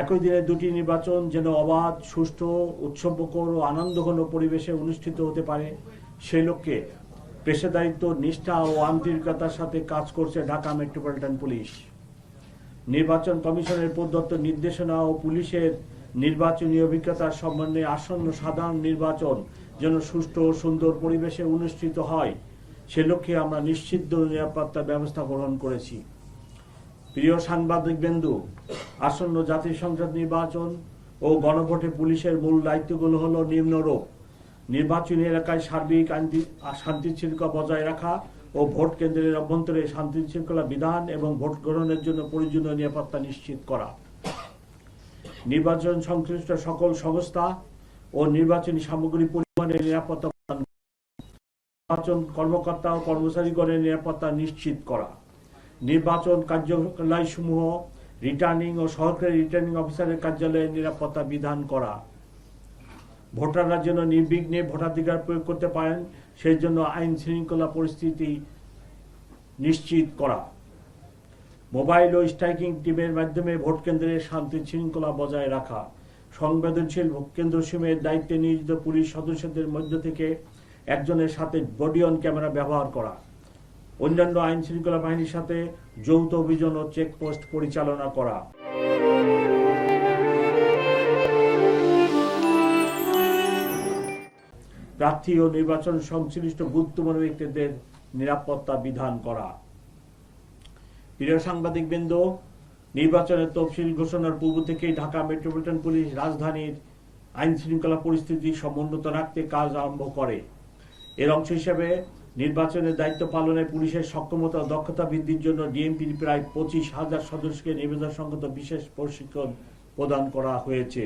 একই দিনে দুটি নির্বাচন যেন অবাধ, সুষ্ঠু, উৎসবমুখর ও আনন্দঘন পরিবেশে অনুষ্ঠিত হতে পারে, সেই লক্ষ্যে পেশাদারিত্ব, নিষ্ঠা ও আন্তরিকতার সাথে কাজ করছে ঢাকা মেট্রোপলিটন পুলিশ। নির্বাচন কমিশনের প্রদত্ত নির্দেশনা ও পুলিশের নির্বাচনী অভিজ্ঞতার সমন্বয়ে আসন্ন সাধারণ নির্বাচন যেন সুষ্ঠু ও সুন্দর পরিবেশে অনুষ্ঠিত হয়, সে লক্ষ্যে আমরা নিশ্চিত নিরাপত্তার ব্যবস্থা গ্রহণ করেছি। প্রিয় সাংবাদিকবৃন্দু, আসন্ন জাতীয় সংসদ নির্বাচন ও গণভোটে পুলিশের মূল দায়িত্বগুলো হলো নিম্নরূপ: নির্বাচনী এলাকায় সার্বিক শান্তি শৃঙ্খলা বজায় রাখা ও ভোট কেন্দ্রের অভ্যন্তরে শান্তি শৃঙ্খলা বিধান এবং ভোট গ্রহণের জন্য প্রয়োজনীয় নিরাপত্তা নিশ্চিত করা, নির্বাচন সংশ্লিষ্ট সকল সংস্থা ও নির্বাচনী সামগ্রী পরিবহনের নিরাপত্তা, নির্বাচন কর্মকর্তা ও কর্মচারীগণের নিরাপত্তা নিশ্চিত করা, নির্বাচন কার্যালয়সমূহ রিটার্নিং ও সহকারী রিটার্নিং অফিসারের কার্যালয়ের নিরাপত্তা বিধান করা, ভোটাররা যেন নির্বিঘ্নে ভোটাধিকার প্রয়োগ করতে পারেন সেই জন্য আইন শৃঙ্খলা পরিস্থিতি নিশ্চিত করা, মোবাইল ও স্ট্রাইকিং টিমের মাধ্যমে ভোট কেন্দ্রের শান্তি শৃঙ্খলা বজায় রাখা, সংবেদনশীল ভোট কেন্দ্রসমূহের দায়িত্বে নিয়োজিত পুলিশ সদস্যদের মধ্য থেকে একজনের সাথে বডি অন ক্যামেরা ব্যবহার করা, অন্যান্য আইন শৃঙ্খলা বাহিনীর সাথে যৌথ অভিযান ও চেকপোস্ট পরিচালনা করা। প্রার্থী ও নির্বাচন সংশ্লিষ্ট গুরুত্বপূর্ণ ব্যক্তিদের নিরাপত্তা বিধান করা। প্রিয় সাংবাদিকবৃন্দ, নির্বাচনের তফসিল ঘোষণার পূর্ব থেকেই ঢাকা মেট্রোপলিটন পুলিশ রাজধানীর আইন শৃঙ্খলা পরিস্থিতি সমুন্নত রাখতে কাজ আরম্ভ করে। এর অংশ হিসেবে নির্বাচনের দায়িত্ব পালনে পুলিশের সক্ষমতা ও দক্ষতা বৃদ্ধির জন্য ডিএমপির প্রায় 25,000 সদস্যকে নিবেদন সংক্রান্ত বিশেষ প্রশিক্ষণ প্রদান করা হয়েছে।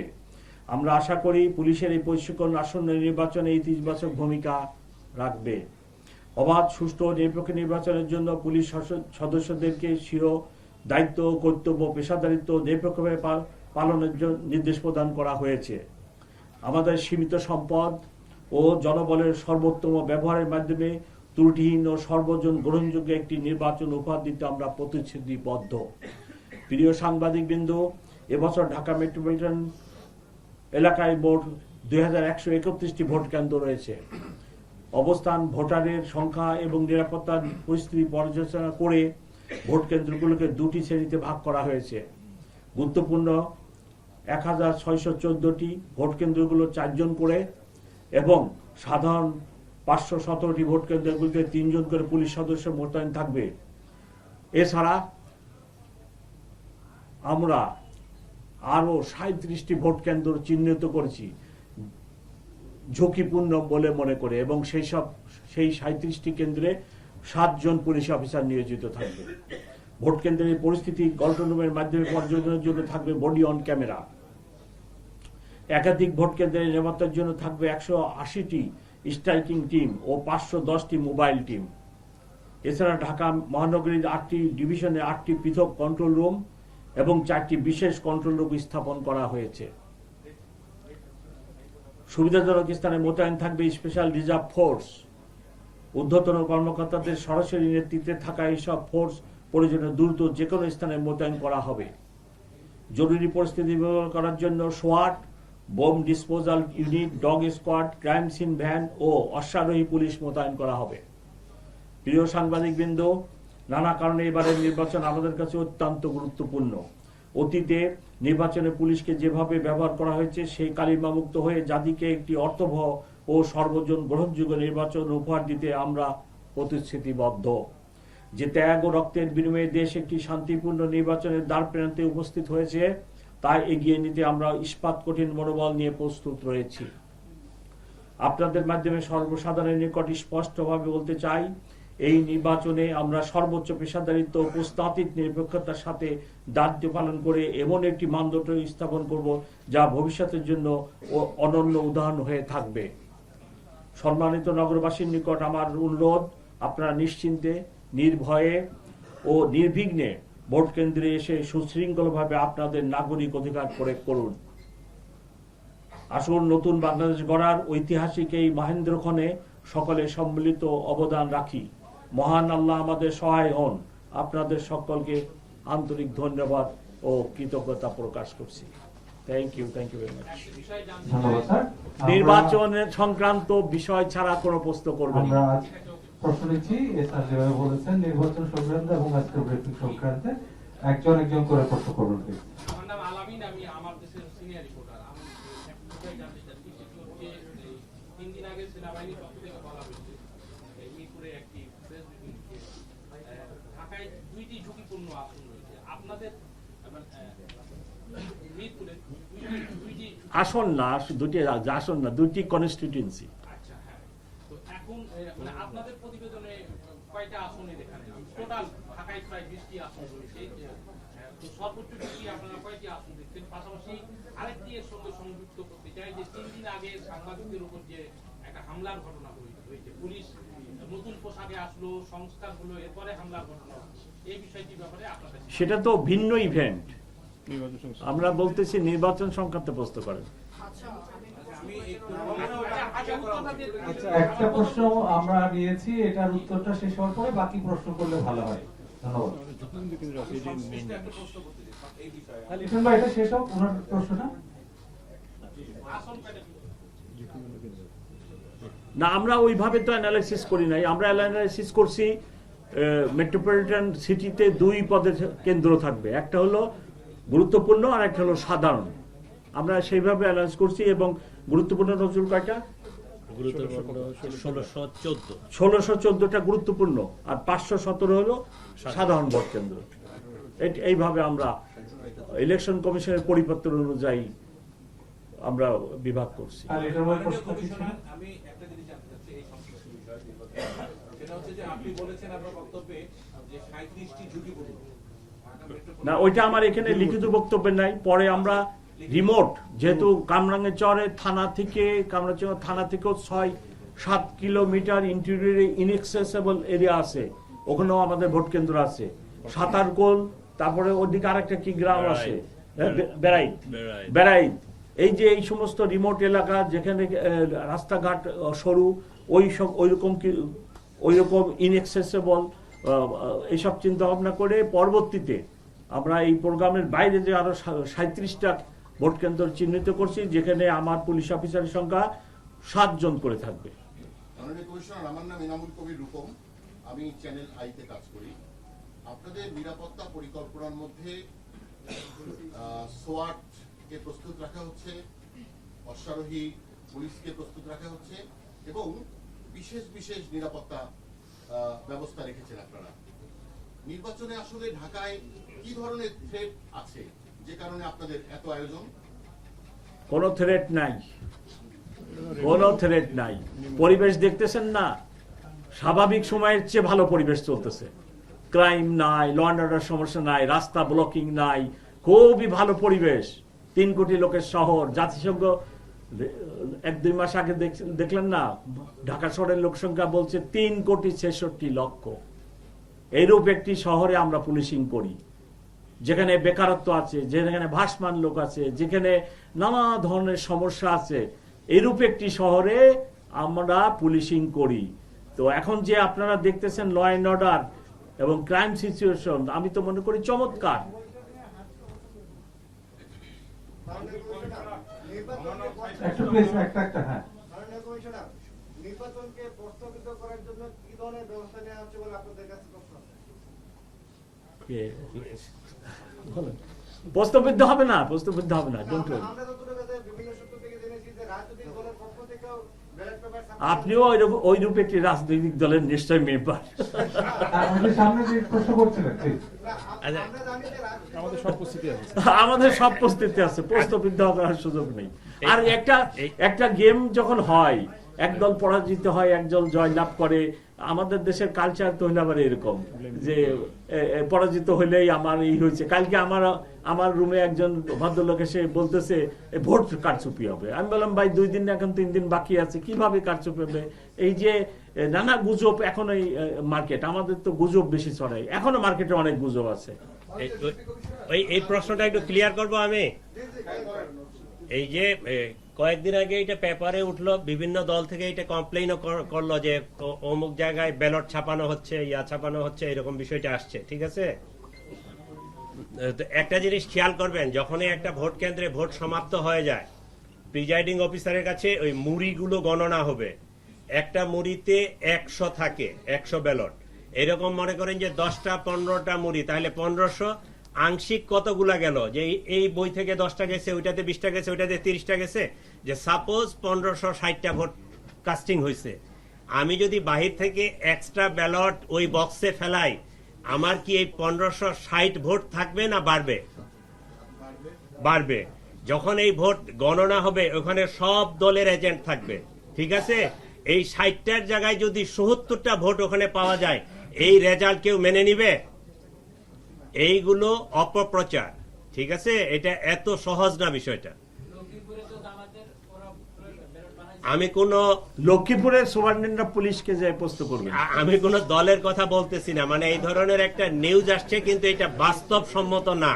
আমরা আশা করি পুলিশের এই প্রশিক্ষণ আসন্ন নির্বাচনে ইতিবাচক ভূমিকা রাখবে। অবাধ, সুষ্ঠু ও নিরপেক্ষ নির্বাচনের জন্য পুলিশ সদস্যদেরকে স্বীয় দায়িত্ব, কর্তব্য, পেশাদারিত্ব নিরপেক্ষভাবে পালনের জন্য নির্দেশ প্রদান করা হয়েছে। আমাদের সীমিত সম্পদ ও জনবলের সর্বোত্তম ব্যবহারের মাধ্যমে ত্রুটিহীন ও সর্বজন গ্রহণযোগ্য একটি নির্বাচন উপহার দিতে আমরা প্রতিশ্রুতিবদ্ধ। প্রিয় সাংবাদিকবৃন্দ, এবছর ঢাকা মেট্রোপলিটন এলাকায় মোট 2131টি ভোট কেন্দ্র রয়েছে। অবস্থান, ভোটারের সংখ্যা এবং নিরাপত্তার পরিস্থিতি পর্যালোচনা করে ভোট কেন্দ্রগুলোকে দুটি শ্রেণীতে ভাগ করা হয়েছে। গুরুত্বপূর্ণ 1614টি ভোট কেন্দ্রগুলো 4 জন করে এবং সাধারণ 517টি ভোট কেন্দ্রগুলিতে 3 জন করে পুলিশ সদস্য মোতায়েন থাকবে। এছাড়া আমরা আরো 37টি ভোট কেন্দ্র চিহ্নিত করেছি ঝুঁকিপূর্ণ বলে মনে করে, এবং সেই 37টি কেন্দ্রে 7 জন পুলিশ অফিসার নিয়োজিত থাকবে। ভোট কেন্দ্রের পরিস্থিতি কন্ট্রোল রুমের মাধ্যমে পর্যবেক্ষণের জন্য থাকবে বডি অন ক্যামেরা। একাধিক ভোট কেন্দ্রের নিরাপত্তার জন্য থাকবে 180টি স্ট্রাইকিং টিম ও 510টি মোবাইল টিম। এছাড়া ঢাকা মহানগরীর 8টি ডিভিশনে 8টি পৃথক কন্ট্রোল রুম এবং 4টি বিশেষ কন্ট্রোল রুম স্থাপন করা হয়েছে। সুবিধাজনক স্থানে মোতায়েন থাকবে স্পেশাল রিজার্ভ ফোর্স। ঊর্ধ্বতন কর্মকর্তাদের সরাসরি নেতৃত্বে থাকা এইসব ফোর্স প্রয়োজনে দ্রুত যে কোনো স্থানে মোতায়েন করা হবে। জরুরি পরিস্থিতি মোকাবেলা করার জন্য সোয়াট, bomb disposal unit, dog squad, crime scene van ও অশ্বারোহী পুলিশ মোতায়েন করা হবে। প্রিয় সাংবাদিকবৃন্দ, নানা কারণে এবারের নির্বাচন আমাদের কাছে অত্যন্ত গুরুত্বপূর্ণ। অতীতে নির্বাচনে পুলিশকে যেভাবে ব্যবহার করা হয়েছে সেই কালিমামুক্ত হয়ে জাতিকে একটি অর্থবহ ও সর্বজন গ্রহণযোগ্য নির্বাচন উপহার দিতে আমরা প্রতিশ্রুতিবদ্ধ। যে ত্যাগ ও রক্তের বিনিময়ে দেশ একটি শান্তিপূর্ণ নির্বাচনের দ্বার প্রান্তে উপস্থিত হয়েছে তা এগিয়ে নিতে আমরা ইস্পাত কঠিন মনোবল নিয়ে প্রস্তুত রয়েছি। আপনাদের মাধ্যমে সর্বসাধারণের নিকট স্পষ্টভাবে বলতে চাই, এই নির্বাচনে আমরা সর্বোচ্চ পেশাদারিত্ব ও প্রস্তাবিত নিরপেক্ষতার সাথে দায়িত্ব পালন করে এমন একটি মানদণ্ড স্থাপন করব যা ভবিষ্যতের জন্য অনন্য উদাহরণ হয়ে থাকবে। সম্মানিত নগরবাসীর নিকট আমার অনুরোধ, আপনারা নিশ্চিন্তে, নির্ভয়ে ও নির্বিঘ্নে ভোট কেন্দ্রে এসে সুশৃঙ্খলভাবে আপনাদের নাগরিক অধিকার প্রয়োগ করুন। আসুন নতুন বাংলাদেশ গড়ার ঐতিহাসিক এই মহেন্দ্রক্ষণে সকলে সম্মিলিত অবদান রাখি। মহান আল্লাহ আমাদের সহায় হন। আপনাদের সকলকে আন্তরিক ধন্যবাদ। ও কৃতজ্ঞতা প্রকাশ করছি। Thank you very much. ধন্যবাদ স্যার। নির্বাচনের সংক্রান্ত বিষয় ছাড়া কোনো প্রশ্ন করবেন আমরা প্রশ্ন নিচ্ছি, স্যার যেভাবে বলেছেন নির্বাচন সংক্রান্ত এবং আজকের ব্রিফিং সংক্রান্তে একজন একজন করে প্রশ্ন করবেন প্লিজ। আমার নাম আলামিন, আমি আমার দেশের সিনিয়র রিপোর্টার। আমি একটাই জানতে চাচ্ছি, সেটি হচ্ছে 3 দিন আগে সেনাবাহিনীর পক্ষ থেকে বলা হয়েছে মিরপুরে একটি প্রেস ব্রিফিং ঢাকায় 2টি ঝুঁকিপূর্ণ আসন রয়েছে। আপনাদের মিরপুরে দুইটি আসন না, দুটি আসন না, দুটি কনস্টিটিউয়েন্সি। আচ্ছা, হ্যাঁ। তো এখন মানে আপনাদের প্রতিবেদনে কয়টা আসনের এখানে টোটাল ঢাকায় প্রায় 20টি আসন রয়েছে। তো সর্বোচ্চ কি আপনারা কয়টি আসন দেখছেন? পাশাপাশি আরেকটি এর সঙ্গে সংযুক্ত করতে চাই যে 3 দিন আগে সাংবাদিকদের উপর যে একটা হামলার ঘটনা হয়েছে, পুলিশ নতুন পোশাকে আসলো, সংস্কার হলো, এরপরে হামলার ঘটনা, এই বিষয়টির ব্যাপারে আপনাদের সেটা তো ভিন্ন ইভেন্ট। আমরা বলতেছি নির্বাচন সংক্রান্ত প্রশ্ন করেন। একটা প্রশ্ন আমরা নিয়েছি, এটার উত্তরটা শেষ হওয়ার পরে বাকি প্রশ্ন করলে ভালো হয়। ধন্যবাদ। লিটন ভাই, এটা শেষ হোক ওনার প্রশ্নটা। না, আমরা ওইভাবে তো অ্যানালাইসিস করি নাই। আমরা অ্যানালাইসিস করছি মেট্রোপলিটন সিটিতে 2 পদের কেন্দ্র থাকবে, একটা হলো গুরুত্বপূর্ণ আর একটা হলো সাধারণ। আমরা সেইভাবে অ্যানালাইসিস করছি এবং গুরুত্বপূর্ণ নজরুল কয়টা? 1614টা গুরুত্বপূর্ণ আর 517 হলো সাধারণ ভোট কেন্দ্র। এইভাবে আমরা ইলেকশন কমিশনের পরিপত্র অনুযায়ী আমরা বিভাগ করছি। আর এটার মধ্যে প্রশ্ন কি ছিল? আমি একটা জিনিস জানতে চাচ্ছি এই সংশ্লিষ্ট বিষয়, সেটা হচ্ছে যে আপনি বলেছেন আপনার বক্তব্যে যে 37টি ঝুঁকিপূর্ণ। না, ওইটা আমার এখানে লিখিত বক্তব্য নাই। পরে আমরা রিমোট, যেহেতু কামরাঙ্গীরচরে থানা থেকেও 6-7 কিলোমিটার ইন্টেরিয়রে ইনএক্সেসিবল এরিয়া আছে, ওখানেও আমাদের ভোট কেন্দ্র আছে। সাতারকোল, তারপরে ওদিকে আরেকটা কি গ্রাম আছে, বেড়াইত। এই যে এই সমস্ত রিমোট এলাকা যেখানে রাস্তাঘাট সরু, ওইরকম ইনএক্সেসিবল, এইসব চিন্তা ভাবনা করে পরবর্তীতে আমরা এই প্রোগ্রামের বাইরে যে আরো 37টা ভোট কেন্দ্র চিহ্নিত করছি, যেখানে আমার পুলিশ অফিসারের সংখ্যা 7 জন করে থাকবে। মাননীয় কমিশনার, আমার নাম ইনামুল কবির রূপম, আমি চ্যানেল আইতে কাজ করি। আপনাদের নিরাপত্তা পরিকল্পনার মধ্যে সোয়াট কে প্রস্তুত রাখা হচ্ছে, অশ্বারোহী পুলিশকে প্রস্তুত রাখা হচ্ছে এবং বিশেষ বিশেষ নিরাপত্তা ব্যবস্থা রেখেছেন আপনারা। নির্বাচনে আসলে ঢাকায় কি ধরনের থ্রেট আছে যে কারণে আপনাদের এত আয়োজন? কোনো থ্রেট নাই। পরিবেশ দেখতেছেন না, স্বাভাবিক সময়ের চেয়ে ভালো পরিবেশ চলতেছে। ক্রাইম নাই, ল অ্যান্ড অর্ডার সমস্যা নাই, রাস্তা ব্লকিং নাই, খুবই ভালো পরিবেশ। 3 কোটি লোকের শহর। জাতিসংঘ 1-2 মাস আগে দেখলেন না, ঢাকা শহরের লোক সংখ্যা বলছে 3,66,00,000। এইরূপ একটি শহরে আমরা পুলিশিং করি, যেখানে বেকারত্ব আছে, যেখানে ভাসমান লোক আছে, যেখানে নানা ধরনের সমস্যা আছে, এইরূপ একটি শহরে আমরা পুলিশিং করি। তো এখন যে আপনারা দেখতেছেন ল অ্যান্ড অর্ডার এবং ক্রাইম সিচুয়েশন, আমি তো মনে করি চমৎকার। নির্বাচনকে প্রস্তাবিত করার জন্য কি ধরনের ব্যবস্থা নেওয়া হচ্ছে বলে আপনাদের কাছে প্রশ্ন? প্রশ্নবিদ্ধ হবে না। আমরা তো বিভিন্ন সূত্র থেকে জেনেছি যে রাজনৈতিক দলের পক্ষ থেকেও ব্যালট পেপার, আপনিও ওই রূপে একটি রাজনৈতিক দলের নিশ্চয় মেম্বার। আমাদের সব প্রস্তুতি আছে, প্রশ্নবিদ্ধ করার সুযোগ নেই। আর একটা গেম যখন হয়, একদল পরাজিত হয়, একদল জয় লাভ করে, আমাদের দেশের কালচার তো হইলে আবার এরকম যে পরাজিত হইলেই আমার এই হয়েছে। কালকে আমার রুমে একজন ভদ্রলোক এসে বলতেছে ভোট কারচুপি হবে। আমি বললাম, ভাই 2 দিন এখন 3 দিন বাকি আছে, কিভাবে কারচুপি হবে? এই যে নানা গুজব, এখন এই মার্কেট, আমাদের তো গুজব বেশি ছড়ায়, এখনো মার্কেটে অনেক গুজব আছে। এই প্রশ্নটা একটু ক্লিয়ার করবো আমি। এই যে কয়েকদিন আগে এটা পেপারে উঠলো, বিভিন্ন দল থেকে এটা কমপ্লেইনও করলো যে অমুক জায়গায় ব্যালট ছাপানো হচ্ছে, ছাপানো হচ্ছে, এরকম বিষয়টা আসছে, ঠিক আছে? তো একটা জিনিস খেয়াল করবেন, যখনই একটা ভোট কেন্দ্রে ভোট সমাপ্ত হয়ে যায়, প্রিজাইডিং অফিসারের কাছে ওই মুড়িগুলো গণনা হবে। একটা মুড়িতে 100 থাকে, 100 ব্যালট। এরকম মনে করেন যে 10টা 15টা মুড়ি, তাহলে 1500 আংশিক কতগুলা গেল, যে এই বই থেকে 10টা গেছে, ওইটাতে 20টা গেছে, ওইটাতে 30টা গেছে, যে সাপোজ 1560টা ভোট কাস্টিং হয়েছে। আমি যদি বাহির থেকে এক্সট্রা ব্যালট ওই বক্সে ফেলাই, আমার কি এই 1560 ভোট থাকবে না বাড়বে? বাড়বে। যখন এই ভোট গণনা হবে, ওখানে সব দলের এজেন্ট থাকবে, ঠিক আছে? এই 60টার জায়গায় যদি ৭৭টা ভোট ওখানে পাওয়া যায়, এই রেজাল্ট কেউ মেনে নিবে? এইগুলো অপপ্রচার, ঠিক আছে? এটা এত সহজ না বিষয়টা। আমি কোন লক্ষ্মীপুরের সুপারিনটেন্ডেন্ট পুলিশকে যে প্রশ্ন করবে, আমি কোন দলের কথা বলতেছি না, মানে এই ধরনের একটা নিউজ আসছে, কিন্তু এটা বাস্তবসম্মত না।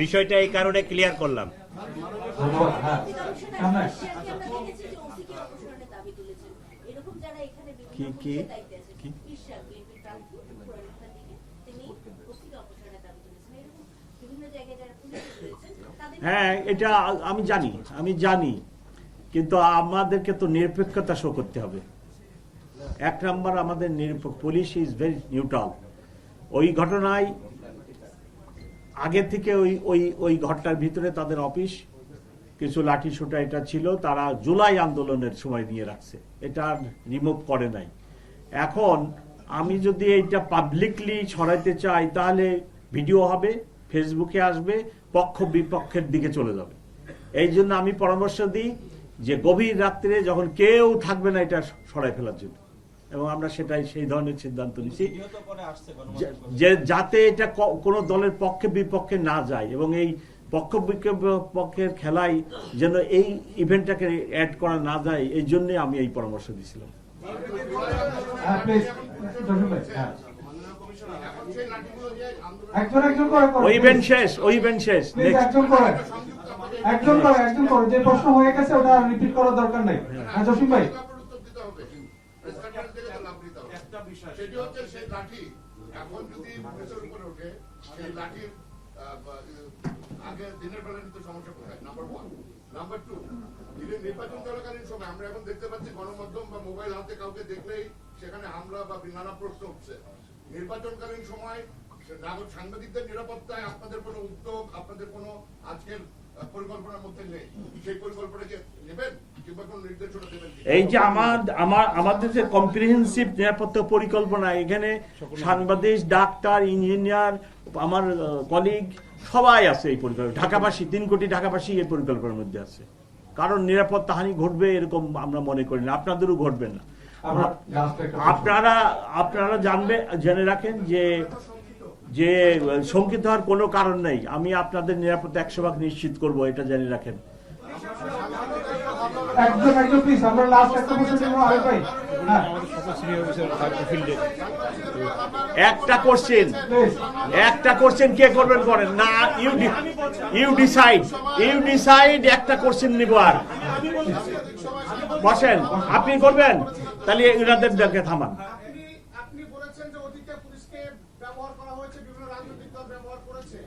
বিষয়টা এই কারণে ক্লিয়ার করলাম। ধন্যবাদ। হ্যাঁ, সামনে। হ্যাঁ এটা আমি জানি, কিন্তু আমাদেরকে তো নিরপেক্ষতা শো করতে হবে। 1 নাম্বার, আমাদের পুলিশ ইজ ভেরি নিউট্রাল। ওই ঘটনায় আগে থেকে ওই ঘরটার ভিতরে তাদের অফিস, কিছু লাঠি সোটা এটা ছিল, তারা জুলাই আন্দোলনের সময় নিয়ে রাখছে, এটা রিমুভ করে নাই। এখন আমি যদি এইটা পাবলিকলি ছড়াইতে চাই, তাহলে ভিডিও হবে, ফেসবুকে আসবে, পক্ষ বিপক্ষের দিকে চলে যাবে। এই জন্য আমি পরামর্শ দিই যে গভীর রাত্রে যখন কেউ থাকবে না, এটা সরাই ফেলার জন্য, এবং আমরা সেই ধরনের সিদ্ধান্ত নিচ্ছি যে যাতে এটা কোনো দলের পক্ষে বিপক্ষে না যায়, এবং এই পক্ষ বিপক্ষের খেলায় যেন এই ইভেন্টটাকে অ্যাড করা না যায়, এই জন্য আমি এই পরামর্শ দিয়েছিলাম। হ্যাঁ, প্লিজ, জসিম ভাই, হ্যাঁ। একজন করে করুন। ওই ইভেন্ট শেষ। প্লিজ, একজন করে। যে প্রশ্ন হয়ে গেছে ওটা রিপিট করার দরকার নাই। হ্যাঁ, জসিম ভাই। একটা বিষয় সেটি হচ্ছে সেই লাঠি এখন যদি পুলিশের উপরে ওঠে, সেই লাঠির আগে দিনের বেলা নিতে সমস্যা কোথায়? নাম্বার 1। নাম্বার 2, নির্বাচন চলাকালীন সময় আমরা এখন দেখতে পাচ্ছি গণমাধ্যম বা মোবাইল হাতে কাউকে দেখলেই সেখানে হামলা বা নানা প্রশ্ন উঠছে। নির্বাচনকালীন সময় সাংবাদিকদের নিরাপত্তায় আপনাদের কোনো উদ্যোগ, আপনাদের কোনো আজকের পরিকল্পনার মধ্যে নেই? সেই পরিকল্পনাকে নেবেন কিংবা কোনো নির্দেশনা দেবেন? এই যে আমাদের যে কম্প্রিহেন্সিভ নিরাপত্তা পরিকল্পনা, এখানে সাংবাদিক, ডাক্তার, ইঞ্জিনিয়ার, আমার কলিগ সবাই আছে এই পরিকল্পনা। ঢাকাবাসী, 3 কোটি ঢাকাবাসী এই পরিকল্পনার মধ্যে আছে। কারণ নিরাপত্তা হানি ঘটবে এরকম আমরা মনে করি না, আপনাদেরও ঘটবে না। আপনারা জেনে রাখেন যে শঙ্কিত হওয়ার কোনো কারণ নেই। আমি আপনাদের নিরাপত্তা 100% নিশ্চিত করব, এটা জেনে রাখেন। একজন প্লিজ, আমরা লাস্ট একটা কোশ্চেন নেব। আরে ভাই, হ্যাঁ, একটা কোশ্চেন কে করবেন করেন না, ইউ ডিসাইড। একটা কোশ্চেন নিব, আর বসেন, আপনি করবেন, তাহলে ইনাদের দেখে থামান। আপনি বলেছেন যে অতীতে পুলিশকে ব্যবহার করা হয়েছে, বিভিন্ন রাজনৈতিক দল ব্যবহার করেছে।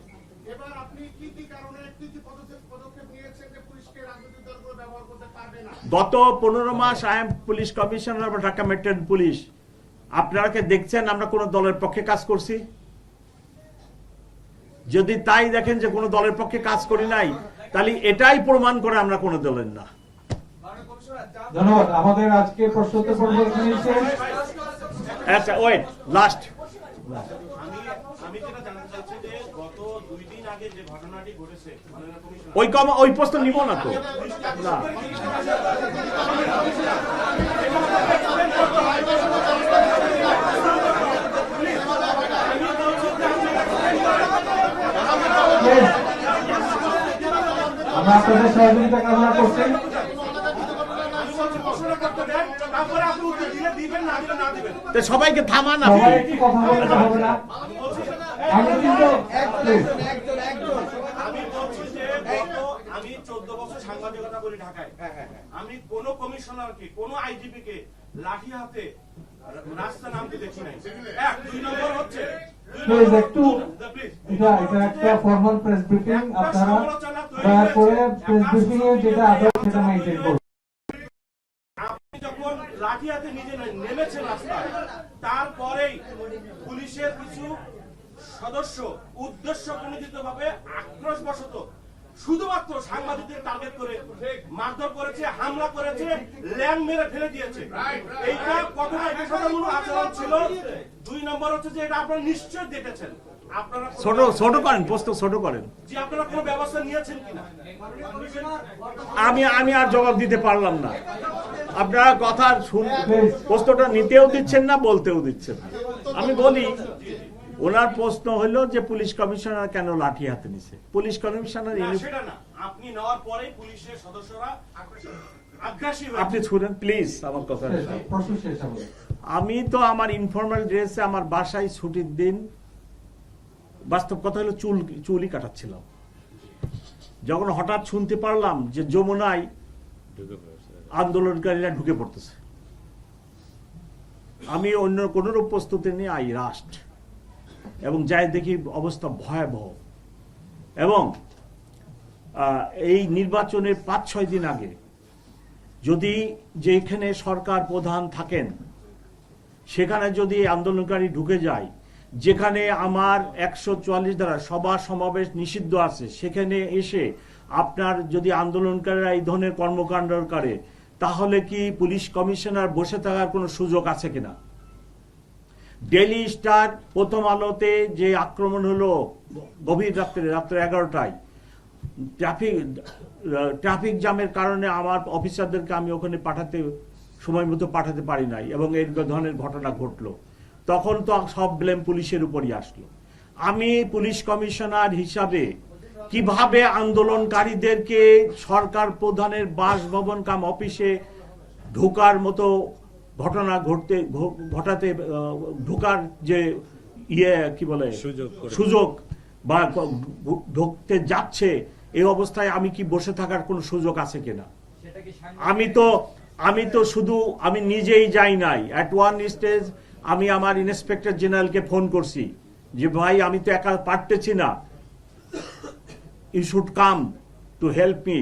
এবার আপনি কি কারণে কি পদক্ষেপ নিয়েছেন যে পুলিশকে রাজনৈতিক দলগুলো ব্যবহার করতে পারবে না? গত 15 মাস আই এম পুলিশ কমিশনার বা ঢাকা মেট্রোপলিটন পুলিশ। আপনারা কি দেখছেন আমরা কোন দলের পক্ষে কাজ করছি? যদি তাই দেখেন যে কোন দলের পক্ষে কাজ করি নাই, তাহলে এটাই প্রমাণ করে আমরা কোন দলের না। ধন্যবাদ। আমাদের আজকে প্রশ্নোত্তর পর্ব এখানেই শেষ। আচ্ছা, ওয়েট, লাস্ট। আমি যেটা জানতে চাচ্ছি যে গত 2 দিন আগে যে ঘটনাটি ঘটেছে, ওই প্রশ্ন নিব না তো, না। আমরা আপনাদের সহযোগিতা কামনা করছি। সবাইকে থামান, সবাই একটু কথা বলতে হবে না। আমি কিন্তু আমি বলছি যে আমি 14 বছর সাংবাদিকতা করি ঢাকায়। আমি কোন কমিশনারকে, কোন আইজিপি কে লাঠি হাতে রাস্তা নামতে দেখি নাই। এক, 2 নম্বর হচ্ছে প্লিজ একটু এটা একটা ফর্মাল প্রেস ব্রিফিং, আপনারা দয়া করে প্রেস ব্রিফিং এ যেটা আদর্শ সেটা মেইনটেইন করুন। আপনি যখন লাঠি হাতে নিজে নেমেছেন রাস্তায়, তারপরেই পুলিশের কিছু সদস্য উদ্দেশ্য প্রণোদিতভাবে আক্রোশবশত শুধুমাত্র সাংবাদিকদের টার্গেট করে মারধর করেছে, হামলা করেছে, ল্যান্ড মেরে ফেলে দিয়েছে। এইটা কতটা পেশাদারমূলক আচরণ ছিল। 2 নম্বর হচ্ছে যে এটা আপনারা নিশ্চয় দেখেছেন। আপনারা ছোট করেন, প্রশ্ন ছোট করেন। যে আপনারা কোনো ব্যবস্থা নিয়েছেন কিনা? আমি আর জবাব দিতে পারলাম না। আপনারা কথা প্রশ্নটা নিতেও দিচ্ছেন না, বলতেও দিচ্ছেন না। আমি বলি, ওনার প্রশ্ন হলো যে পুলিশ কমিশনার কেন লাঠি হাতে নিছে। পুলিশ কমিশনার সেটা না, আপনি নেওয়ার পরে পুলিশের সদস্যরা আগ্রাসী হয়েছে। আপনি শুনেন প্লিজ আমার কথা। প্রশ্ন শেষ হবে। আমি তো আমার ইনফর্মাল ড্রেসে আমার বাসায় ছুটির দিন, বাস্তব কথা হলো চুলই কাটাচ্ছিলাম, যখন হঠাৎ শুনতে পারলাম যে যমুনায় আন্দোলনকারীরা ঢুকে পড়তেছে, আমি অন্য কোনোরূপ প্রস্তুতি নিয়ে আই রাস্ট, এবং যাই দেখি অবস্থা ভয়াবহ। এবং এই নির্বাচনের 5-6 দিন আগে যদি যেখানে সরকার প্রধান থাকেন সেখানে যদি আন্দোলনকারী ঢুকে যায়, যেখানে আমার 144 দ্বারা সভা সমাবেশ নিষিদ্ধ আছে, সেখানে এসে আপনার যদি আন্দোলনকারীরা এই ধরনের কর্মকাণ্ড করে, তাহলে কি পুলিশ কমিশনার বসে থাকার কোনো সুযোগ আছে কিনা? ডেইলি স্টার, প্রথম আলোতে যে আক্রমণ হলো গভীর রাত্রে 11টায়, ট্রাফিক জ্যামের কারণে আমার অফিসারদেরকে আমি ওখানে সময় মতো পাঠাতে পারি নাই, এবং এই ধরনের ঘটনা ঘটলো, তখন তো সব ব্লেম পুলিশের উপরই আসলো। আমি পুলিশ কমিশনার হিসাবে কিভাবে আন্দোলনকারীদেরকে সরকার প্রধানের বাসভবন কাম অফিসে ঢোকার মতো ঘটনা ঘটাতে ঢোকার যে কি বলে সুযোগ বা ঢুকতে যাচ্ছে, এই অবস্থায় আমি কি বসে থাকার কোনো সুযোগ আছে কিনা? আমি তো শুধু আমি নিজেই যাই নাই। অ্যাট ওয়ান স্টেজ আমি আমার ইন্সপেক্টর জেনারেলকে ফোন করছি যে ভাই আমি তো একা পারতেছি না, you should come to help me,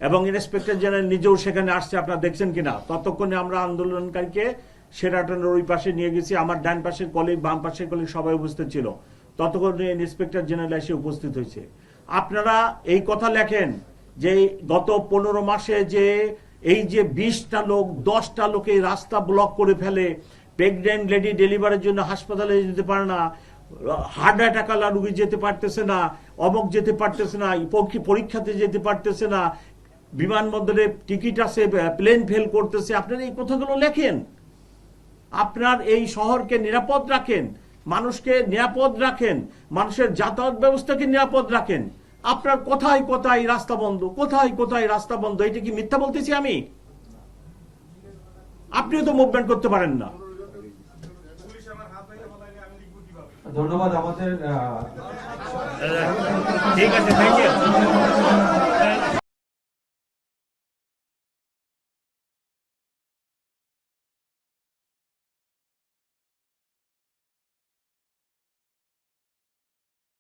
এবং ইন্সপেক্টর জেনারেল নিজেও সেখানে আসছে, আপনারা দেখছেন কিনা। ততক্ষণে আমরা আন্দোলনকারীকে শেরাটনের ওই পাশে নিয়ে গেছি, আমার ডান পাশের কলিগ, বাম পাশের কলিগ সবাই উপস্থিত ছিল। ততক্ষণে ইন্সপেক্টর জেনারেল এসে উপস্থিত হয়েছে। আপনারা এই কথা লেখেন যে গত 15 মাসে যে এই যে 20টা লোক 10টা লোকে রাস্তা ব্লক করে ফেলে, প্রেগনেন্ট লেডি ডেলিভারির জন্য হাসপাতালে যেতে পারে না, হার্ট অ্যাটাক আলা রুগী যেতে পারতেছে না, অমক যেতে পারতেছে না, পরীক্ষাতে যেতে পারতেছে না, বিমানবন্দরে টিকিট আছে, প্লেন ফেল করতেছে। আপনারা এই কথাগুলো লেখেন, আপনার এই শহরকে নিরাপদ রাখেন, মানুষকে নিরাপদ রাখেন, মানুষের যাতায়াত ব্যবস্থাকে নিরাপদ রাখেন। আপনার কোথায় কোথায় রাস্তা বন্ধ, কোথায় কোথায় রাস্তা বন্ধ, এটা কি মিথ্যা বলতেছি আমি? আপনিও তো মুভমেন্ট করতে পারেন না। ধন্যবাদ। আমাদের ঠিক আছে, থ্যাংক ইউ।